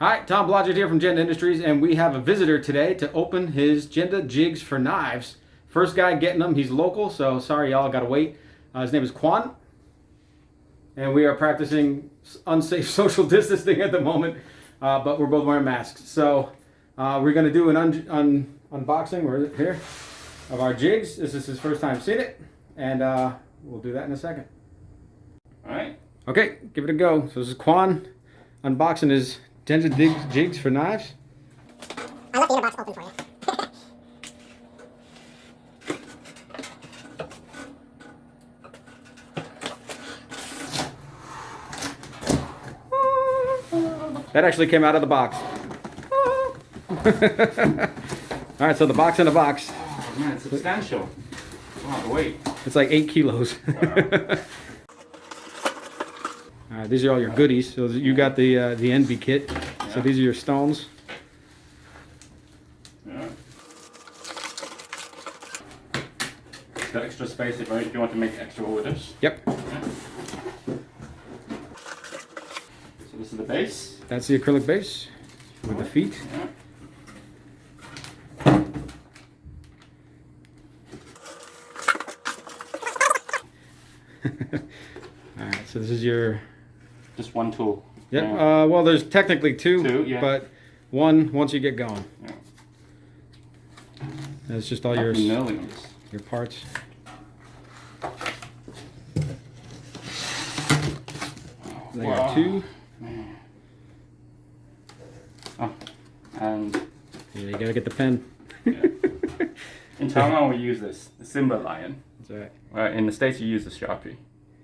Hi, Tom Blodgett here from Jende Industries, and we have a visitor today to open his Jende jigs for knives. First guy getting them. He's local, so sorry y'all gotta wait. His name is Kwan, and we are practicing unsafe social distancing at the moment, but we're both wearing masks. So we're gonna do an unboxing, where is it? Here, of our jigs. This is his first time seeing it, and we'll do that in a second. All right. Okay, give it a go. So this is Kwan unboxing his Jende jigs for knives. I left the inner box open for you. That actually came out of the box. All right, so the box in the box. Oh man, it's substantial. Wow, the weight. It's like 8 kilos. Wow. All right, these are all your goodies. So you got the NB kit. So these are your stones. Yeah. Got extra space if you want to make extra orders. Yep. Yeah. So this is the base. That's the acrylic base with the feet. Yeah. All right, so this is your... Just one tool. Yep. Yeah. Well, there's technically two, yeah. but one once you get going. Yeah. That's just all Your your parts. They Wow. got two. Man. Oh, and Yeah, you gotta get the pen. yeah. In Taiwan we use this, the Simba lion. That's right. In the States you use the Sharpie.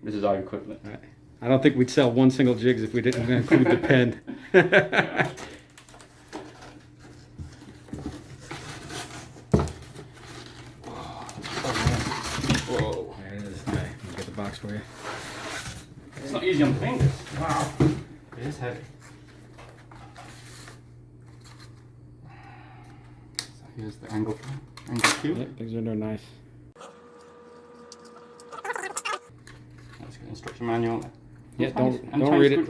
This is our equivalent. All right. I don't think we'd sell one single jigs if we didn't include the pen. Yeah. Whoa. There it is. Okay, I'll get the box for you. It's not easy on the fingers. Wow. It is heavy. So here's the angle cube. Yep, things are nice. Let's get instruction manual. Yeah, don't Chinese read it.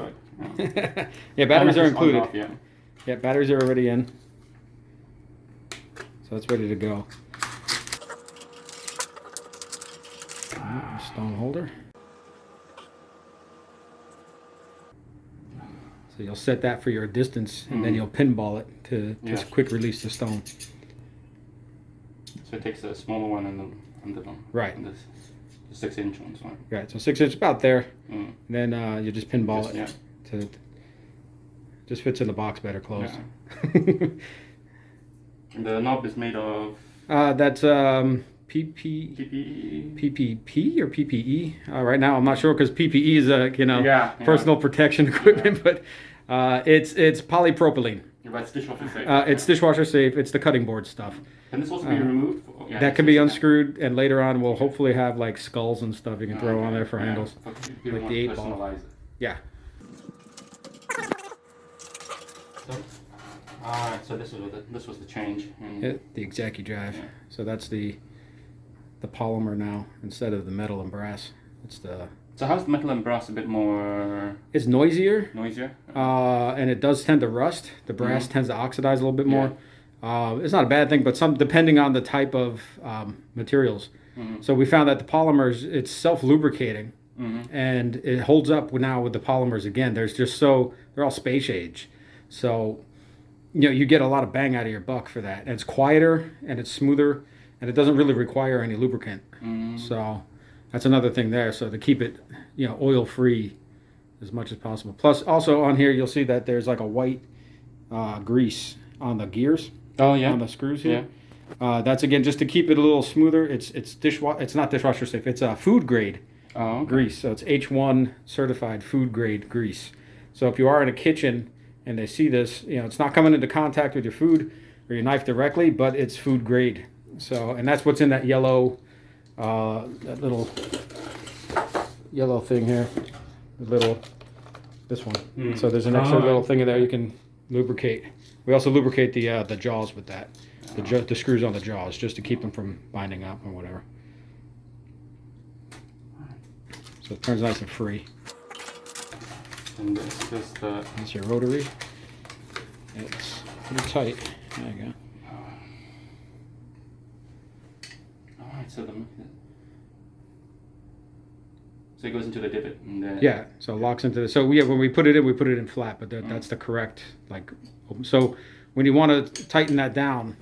Yeah. Yeah, batteries are included. Off, yeah. Yeah, batteries are already in. So it's ready to go. Stone holder. So you'll set that for your distance, and then you'll pinball it to just Yes. quick release the stone. So it takes a smaller one and the Right. And the 6-inch one. So. Right, so 6 inch about there. Mm. Then you just pinball Just, it. yeah. To just fits in the box better closed. Yeah. And the knob is made of That's PPE. PPP or PPE. Right now I'm not sure because PPE is personal protection equipment, but it's polypropylene. Yeah, but it's dishwasher safe. It's dishwasher safe. It's the cutting board stuff. Can this also be removed? Yeah, That can be unscrewed, and later on we'll hopefully have like skulls and stuff you can throw on there for handles. Like the 8-ball. Yeah. Alright, so this was the change. The Exacti drive. Yeah. So that's the polymer now instead of the metal and brass. It's So how's the metal and brass a bit more It's noisier. noisier? And it does tend to rust. The brass tends to oxidize a little bit more. It's not a bad thing, but depending on the type of materials. So we found that the polymers, it's self-lubricating, and it holds up now with the polymers again. They're all space age. So, you get a lot of bang out of your buck for that. And it's quieter, and it's smoother, and it doesn't really require any lubricant. So that's another thing there. So to keep it, oil-free as much as possible. Plus, also on here, you'll see that there's like a white grease on the gears. Oh yeah. On the screws here. That's again just to keep it a little smoother. It's not dishwasher safe. It's a food grade grease. So it's H1 certified food grade grease. So if you are in a kitchen and they see this, it's not coming into contact with your food or your knife directly, but it's food grade. So, and that's what's in that yellow, that little yellow thing here. This one. So there's an extra little thing in there you can lubricate. We also lubricate the jaws with that, the screws on the jaws, just to keep them from binding up or whatever. So it turns nice and free. And this is the... That's your rotary. It's pretty tight. There you go. Alright, so it goes into the divot and then Yeah, so it locks into the, so yeah, when we put it in flat, but that's the correct, like, so when you want to tighten that down,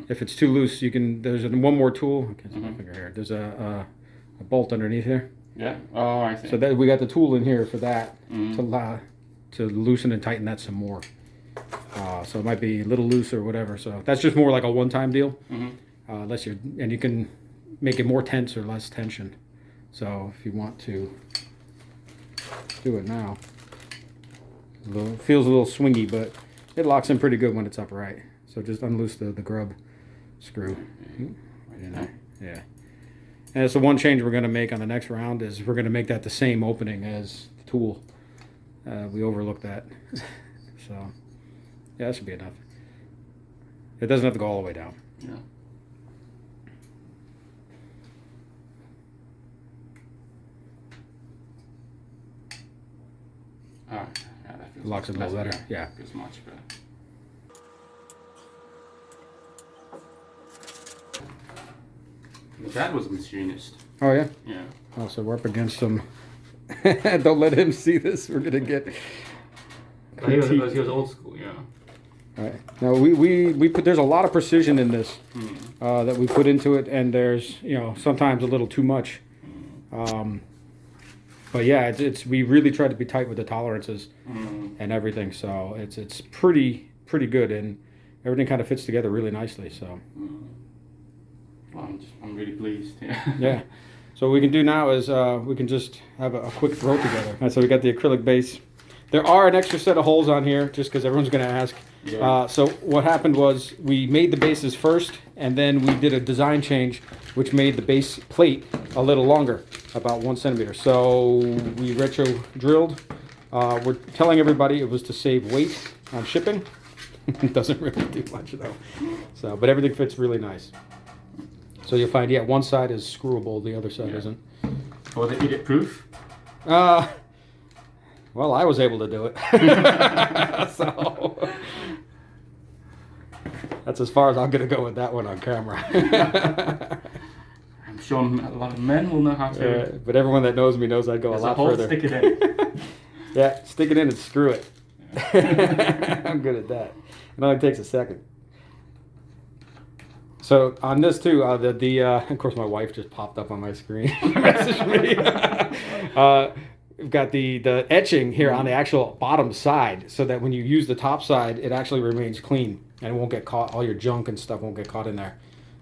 if it's too loose, you can, there's one more tool, I can't see my finger here, there's a bolt underneath here. Yeah, oh I see. So that we got the tool in here for that, to loosen and tighten that some more. So it might be a little loose or whatever, so that's just more like a one-time deal. Unless you're, and you can make it more tense or less tension. So if you want to do it now, it feels a little swingy, but it locks in pretty good when it's upright. So just unloose the grub screw. Right in there. Yeah. And it's the one change we're going to make on the next round is we're going to make that the same opening as the tool. We overlooked that. So yeah, that should be enough. It doesn't have to go all the way down. Yeah. Alright, yeah, that feels Locks it a little better. Yeah. Feels much better. That was a machinist. Oh yeah? Yeah. Oh, so we're up against some. Don't let him see this. We're gonna get. He was old school, yeah. All right. Now we put, there's a lot of precision in this that we put into it, and there's, you know, sometimes a little too much. But yeah, it's we really tried to be tight with the tolerances and everything, so it's pretty good, and everything kind of fits together really nicely. So. Well, I'm really pleased. Yeah. Yeah. So what we can do now is we can just have a quick throw together. All right, so we got the acrylic base. There are an extra set of holes on here just because everyone's going to ask. Yeah. So what happened was we made the bases first, and then we did a design change, which made the base plate a little longer, about 1 centimeter. So we retro drilled. We're telling everybody it was to save weight on shipping. It doesn't really do much though. So, but everything fits really nice. So you'll find, yeah, one side is screwable, the other side isn't. Was it idiot proof? Well, I was able to do it. So that's as far as I'm going to go with that one on camera. I'm sure a lot of men will know how to. But everyone that knows me knows I'd go a lot further. Stick it in. Yeah, stick it in and screw it. I'm good at that. It only takes a second. So on this too, of course my wife just popped up on my screen, messaged me. We've got the etching here on the actual bottom side, so that when you use the top side, it actually remains clean and it won't get caught. All your junk and stuff won't get caught in there,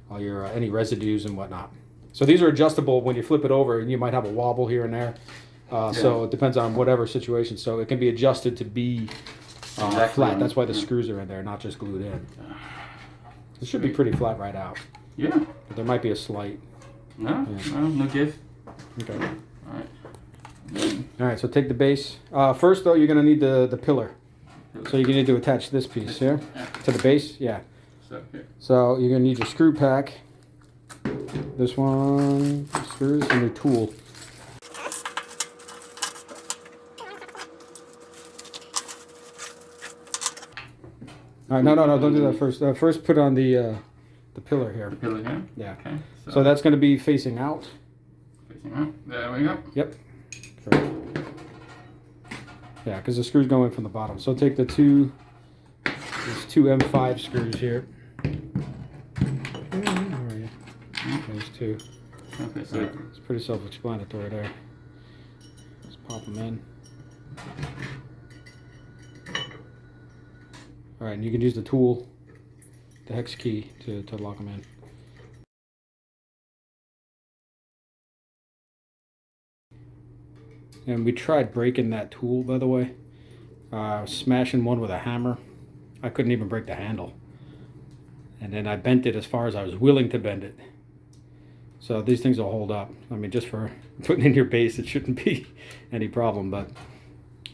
all your any residues and whatnot. So these are adjustable when you flip it over, and you might have a wobble here and there. So it depends on whatever situation. So it can be adjusted to be flat. That's why the screws are in there, not just glued in. It should be pretty flat right out. Yeah. But there might be a slight. No, no give. Okay. Alright. All right, so take the base. First, though, you're going to need the pillar. So you're going to need to attach this piece here to the base. Yeah. So you're going to need your screw pack. This one, screws, and your tool. All right, no, don't do that first. First, put on the pillar here. The pillar here? Yeah. Okay. So that's going to be facing out. Facing out. There we go. Yep. Sure. Yeah, because the screws go in from the bottom. So take these two M5 screws here. Where are you? There's two. Okay, so it's pretty self-explanatory there. Just pop them in. All right, and you can use the tool, the hex key, to lock them in. And we tried breaking that tool, by the way. Smashing one with a hammer. I couldn't even break the handle. And then I bent it as far as I was willing to bend it. So these things will hold up. I mean, just for putting in your base, it shouldn't be any problem. But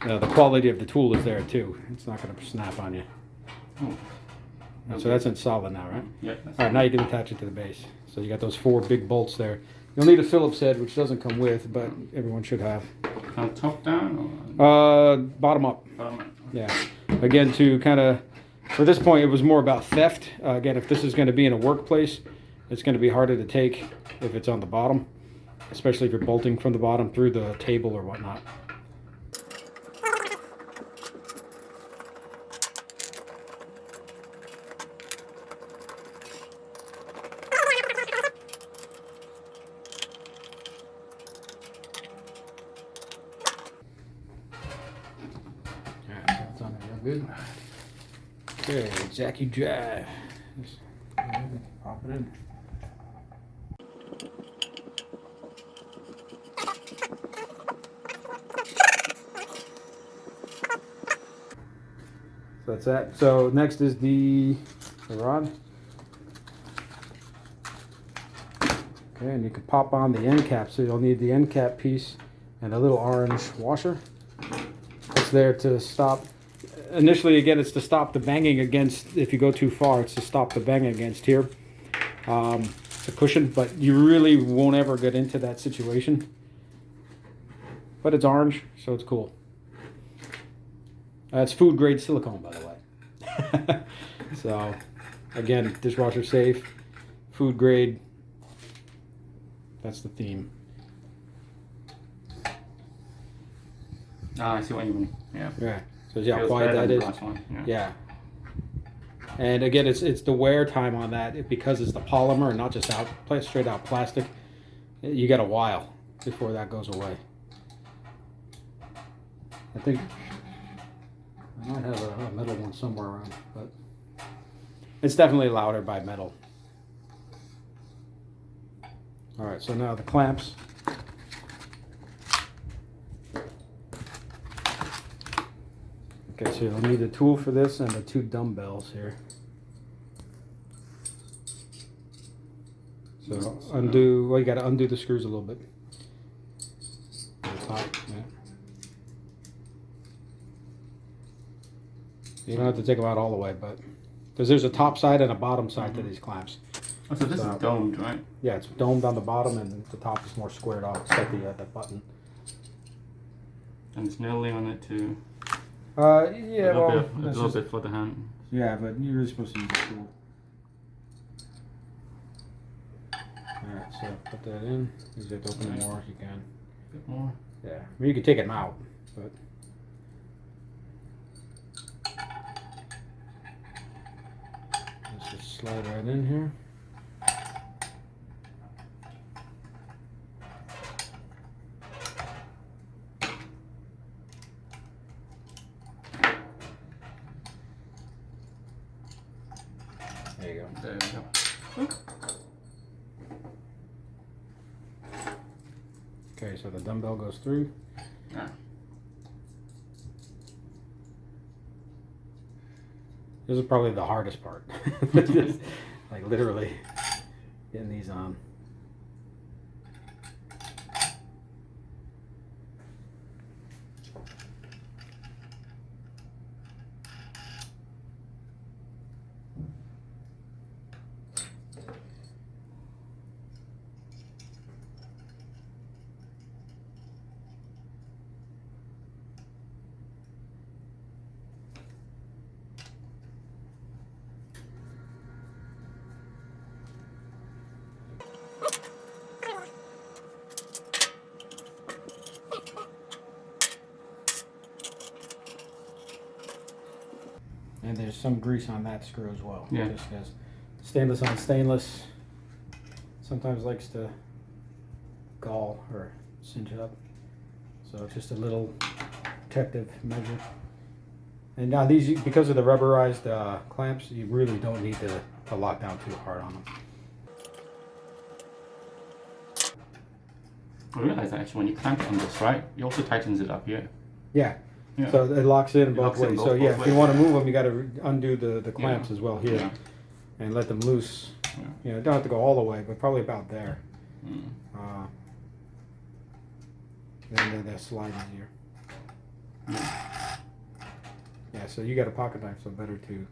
the quality of the tool is there too. It's not going to snap on you. Oh. So that's in solid now, right? Yeah. All right, now you can attach it to the base. So you got those 4 big bolts there. You'll need a Phillips head, which doesn't come with, but everyone should have. Top down or Bottom up. bottom up? Yeah. Again, to kind of For this point, it was more about theft. Again, if this is going to be in a workplace, it's going to be harder to take if it's on the bottom, especially if you're bolting from the bottom through the table or whatnot. Alright, so it's on there real good. Okay, Jackie Jive. Just pop it in. So that's that. So next is the rod. Okay, and you can pop on the end cap. So you'll need the end cap piece and a little orange washer. It's there to stop. Initially, again, it's to stop the banging against. If you go too far, it's to stop the banging against here. It's a cushion, but you really won't ever get into that situation. But it's orange, so it's cool. It's food grade silicone, by the way. So, again, dishwasher safe, food grade. That's the theme. Ah, I see what you mean. Yeah. Yeah. So see how Feels quiet better that than is. the last one. Yeah. Yeah. And again, it's the wear time on that because it's the polymer and not just straight out plastic. You got a while before that goes away. I think I might have a metal one somewhere around, but it's definitely louder by metal. All right, so now the clamps. Okay, so you'll need a tool for this and the 2 dumbbells here. So undo, well, you got to undo the screws a little bit. On the top, yeah. You don't have to take them out all the way, but because there's a top side and a bottom side to these clamps. Oh, so this is domed, right? Yeah, it's domed on the bottom and the top is more squared off. It's got the button. And it's nail on it too. Yeah, well, A little bit for the hand. yeah, but you're really supposed to use the tool. Alright, so put that in. You just have to open it more if you can. A bit more. Yeah, I mean, you can take them out, but. Let's just slide right in here. There you go. There we go. Okay, so the dumbbell goes through. Ah. This is probably the hardest part. Like literally getting these on. And there's some grease on that screw as well. Yeah. Just because stainless on stainless sometimes likes to gall or cinch up. So it's just a little protective measure. And now these, because of the rubberized clamps, you really don't need to lock down too hard on them. I realize that actually when you clamp it on this, right, it also tightens it up here. Yeah. Yeah. So it locks in both locks in ways. both So yeah, ways. if you want to move them, you got to undo the clamps as well here Yeah. and let them loose. Yeah. You know, don't have to go all the way, but probably about there. Mm. Then that slide easier. Yeah, so you got a pocket knife, so better to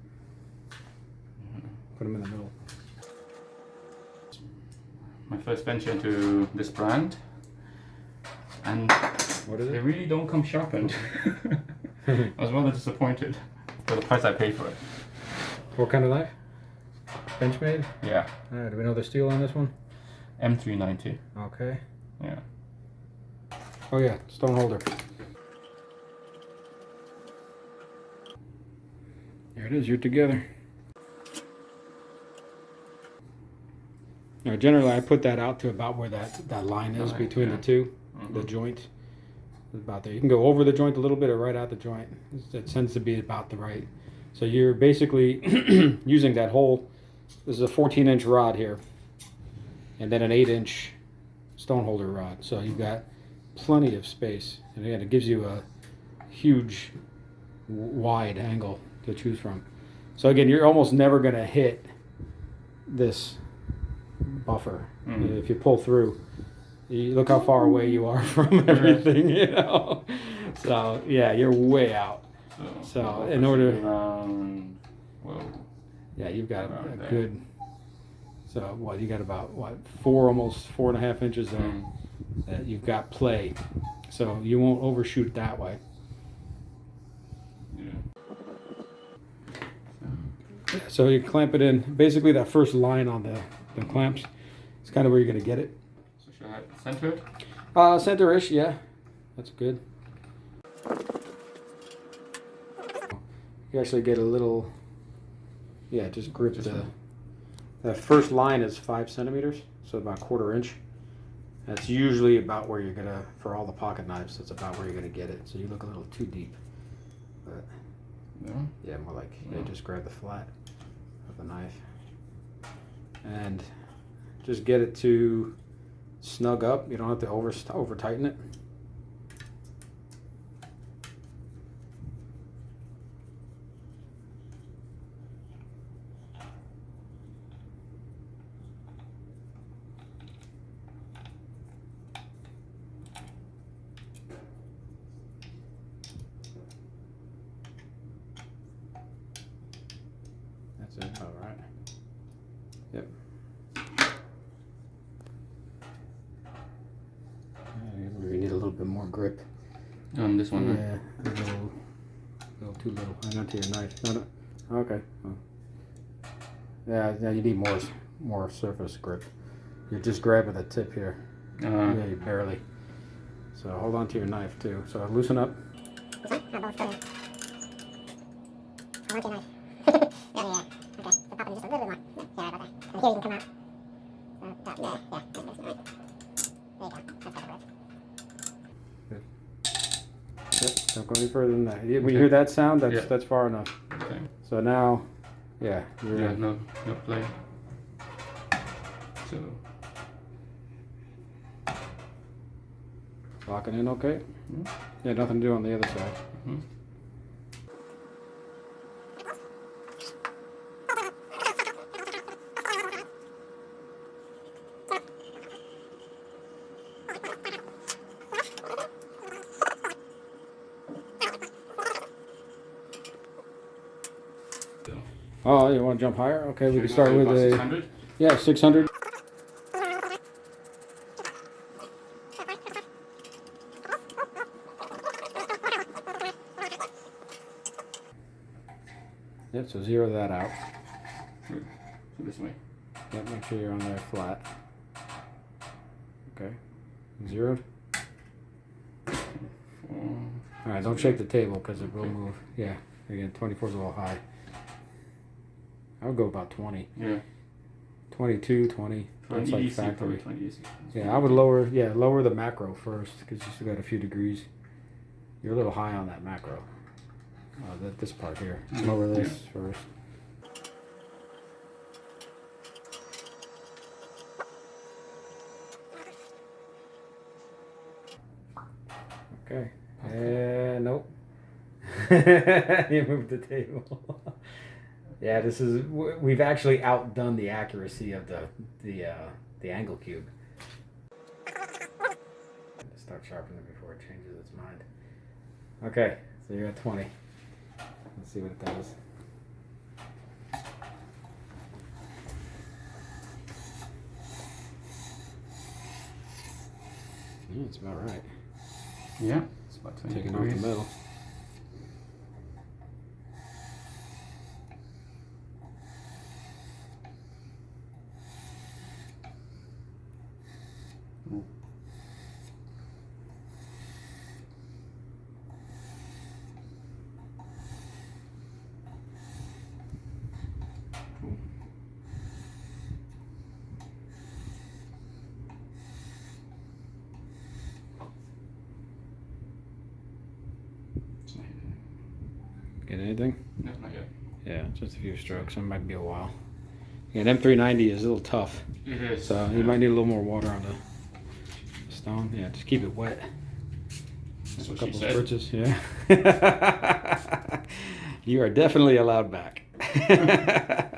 put them in the middle. My first venture into this brand, and What is they it? really don't come sharpened. I was rather disappointed for the price I paid for it. What kind of knife? Benchmade? Yeah, Do we know the steel on this one? M390. Okay. Yeah. Oh yeah, stone holder. There it is, you're together. Now generally I put that out to about where that line is between the two, the joint. About there. You can go over the joint a little bit or right out the joint. It tends to be about the right. So you're basically using that whole, this is a 14-inch rod here, and then an 8-inch stone holder rod. So you've got plenty of space. And again, it gives you a huge wide angle to choose from. So again, you're almost never going to hit this buffer. If you pull through. You look how far away you are from everything, you know. So yeah, you're way out. So in order, yeah, you've got a good. So what you got about almost 4.5 inches there that you've got play. So you won't overshoot that way. Yeah. So you clamp it in. Basically, that first line on the clamps is kind of where you're gonna get it. Should I center it? Center-ish, yeah. That's good. You actually get a little, yeah, just grip that first line is 5 centimeters, so about 1/4 inch. That's usually about where you're gonna, for all the pocket knives, that's about where you're gonna get it. So you look a little too deep. But yeah, more like, yeah, just grab the flat of the knife. And just get it to snug up. You don't have to over tighten it. That's it. All right. Yep. We need a little bit more grip. On this one, Yeah, a little too little. I got to your knife. No. Okay. Oh. Yeah, you need more surface grip. You're just grabbing the tip here. Yeah, you barely. So hold on to your knife too. So loosen up. This one? Or both? Hold on to your knife. Yeah. Okay. So pop it just a little bit more. Yeah, right about that. And here you can come out. Yeah. That's right. There you go. That's got the grip. Yep, don't go any further than that. When you hear that sound, that's far enough. Okay. So now, yeah, you're in. No play. So Locking in okay? Yeah, nothing to do on the other side. Oh, you want to jump higher? Okay, we can start with a 600? 600. Yep, so zero that out. So this way. Yep, make sure you're on there flat. Okay, zeroed. All right, don't shake the table because it will move. Yeah, again, 24 is a little high. I would go about 20. Yeah. 22, 20. That's like easy, factory. 20 easy. Yeah, I would lower the macro first because you still got a few degrees. You're a little high on that macro. This part here. Lower this first. Okay. And nope. You moved the table. Yeah, we've actually outdone the accuracy of the angle cube. Start sharpening before it changes its mind. Okay, so you're at 20. Let's see what it does. Yeah, it's about right. Yeah, it's about 20 Taking off degrees. the metal. get anything? No, not yet. Yeah, just a few strokes. It might be a while. Yeah, an M390 is a little tough. It is. So you might need a little more water on the stone. Yeah, just keep it wet. That's A what couple she said. spritches, yeah. You are definitely allowed back. There you go.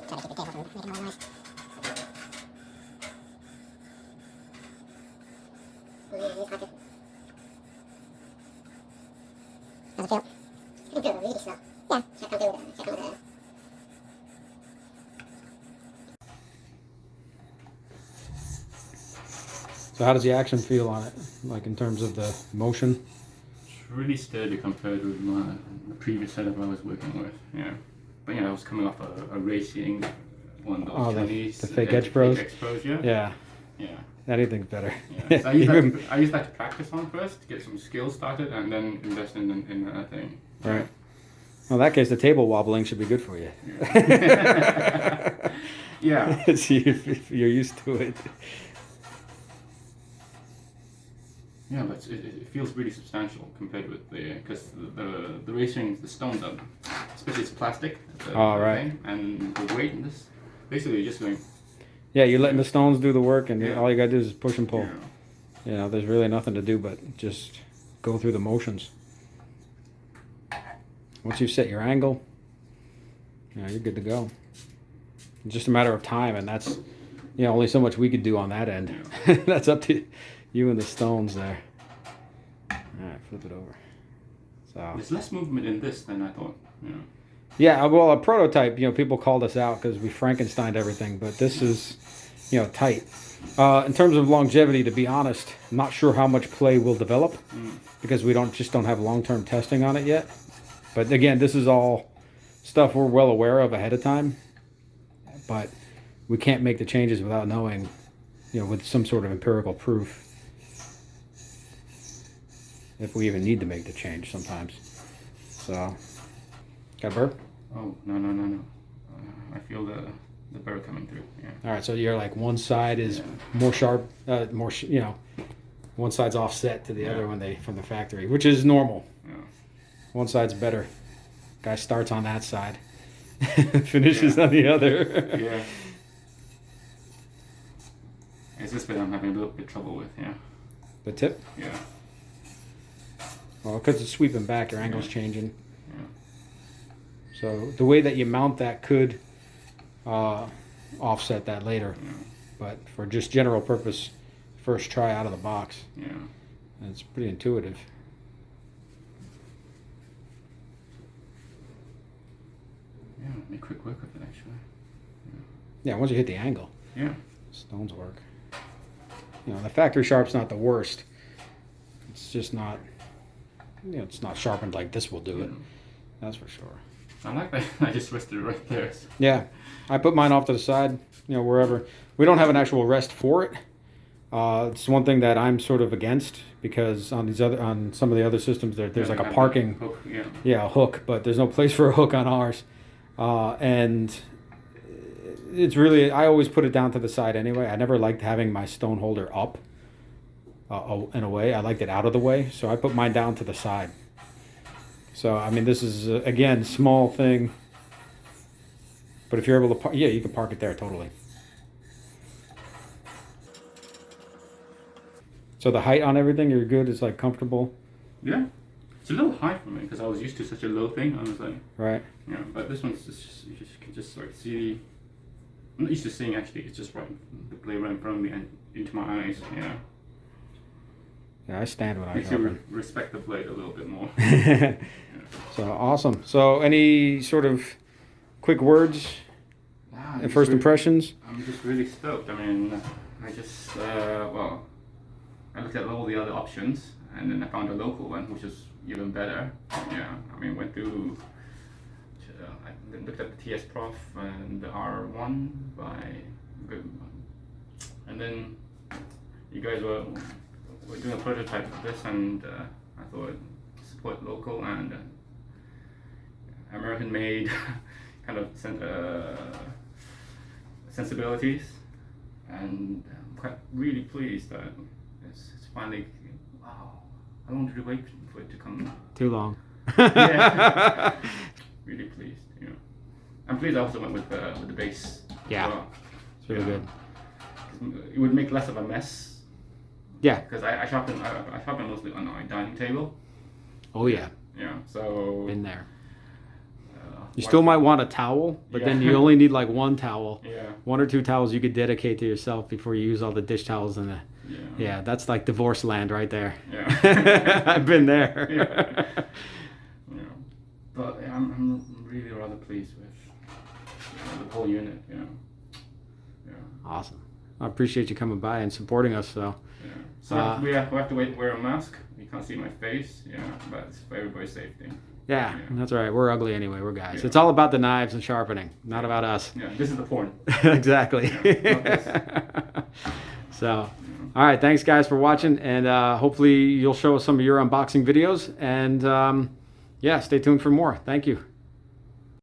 Try to keep the table from making all the noise. How's it feel? I can feel it really slow. Yeah. Check on the So how does the action feel on it? Like in terms of the motion? It's really sturdy compared with the previous setup I was working with. Yeah. But yeah, I was coming off a racing one of those Oh, Chinese the fake Edge Pros? Fake Edge Pros, yeah. Yeah, Yeah. anything's better. Yeah. So I used that to practice on first, to get some skills started, and then invest in that thing. Right. Well, in that case, the table wobbling should be good for you. Yeah. Yeah. You're used to it. Yeah, but it feels really substantial compared with because the racing, the stones are, especially it's plastic. Oh, right. Thing, and the weight in this, basically you're just going. Yeah, you're letting the stones do the work, and Yeah. all you gotta do is push and pull. Yeah. You know, there's really nothing to do but just go through the motions. Once you've set your angle, you know, you're good to go. It's just a matter of time, and that's, you know, only so much we could do on that end. Yeah. That's up to you and the stones there. All right, flip it over. So There's less movement in this than I thought. Yeah. yeah, well, a prototype, you know, people called us out because we Frankensteined everything, but this is, you know, tight. In terms of longevity, to be honest, I'm not sure how much play will develop because we don't have long-term testing on it yet. But again, this is all stuff we're well aware of ahead of time, but we can't make the changes without knowing, you know, with some sort of empirical proof, if we even need to make the change sometimes. So, got a burr? Oh no. I feel the burr coming through. Yeah. All right, so you're like one side is more sharp, you know, one side's offset to the other when from the factory, which is normal. Yeah. One side's better. Guy starts on that side, finishes on the other. Yeah. It's this bit I'm having a little bit trouble with. Yeah. The tip? Yeah. Well, because it's sweeping back, your angle's changing. Yeah. So the way that you mount that could offset that later. Yeah. But for just general purpose, first try out of the box. Yeah. And it's pretty intuitive. Yeah. Make quick work of it actually. Yeah, once you hit the angle, Yeah. stones work. You know, the factory sharp's not the worst. It's just not, you know, it's not sharpened like this will do it. That's for sure. I like that. I just rested it right there. Yeah, I put mine off to the side, you know, wherever. We don't have an actual rest for it. It's one thing that I'm sort of against because on some of the other systems there's like a parking, hook, a hook, but there's no place for a hook on ours. And it's really, I always put it down to the side anyway. I never liked having my stone holder up in a way. I liked it out of the way, so I put mine down to the side. So, I mean, this is, again, small thing. But if you're able to, you can park it there totally. So the height on everything, you're good? It's like comfortable? Yeah. It's a little high for me because I was used to such a low thing. I was like, right. Yeah, but this one's just you can just like see. I'm not used to seeing actually. It's just right, the blade right in front of me and into my eyes. Yeah. Yeah, I stand when I Makes sharpen. you respect the blade a little bit more. So awesome. So any sort of quick words and first impressions? I'm just really stoked. I mean, I just well, I looked at all the other options and then I found a local one which is even better. Yeah, I mean went through. I looked at the TS Prof and the R1 by, and then you guys were doing a prototype of this, and I thought support local and American made kind of sensibilities, and I'm quite really pleased that it's finally. Wow, how long did you wait for it to come? Too long. Yeah. Really pleased. You know, I'm pleased I also went with the base. Yeah, as well. it's really good. It would make less of a mess. Yeah. Because I sharpen mostly on my dining table. Oh yeah. Yeah. So. Been there. You still might want a towel, but then you only need like one towel. Yeah. 1 or 2 towels you could dedicate to yourself before you use all the dish towels and the. Yeah, that's like divorce land right there. Yeah. I've been there. Yeah. Yeah. But I'm really rather pleased with the whole unit. You know. Yeah. Awesome. I appreciate you coming by and supporting us. So. Yeah. So we have to wear a mask. You can't see my face. Yeah, but it's for everybody's safety. Yeah, that's all right. We're ugly anyway. We're guys. Yeah. It's all about the knives and sharpening, not about us. Yeah, this is the porn. Exactly. So, all right. Thanks, guys, for watching. And hopefully you'll show us some of your unboxing videos. And yeah, stay tuned for more. Thank you.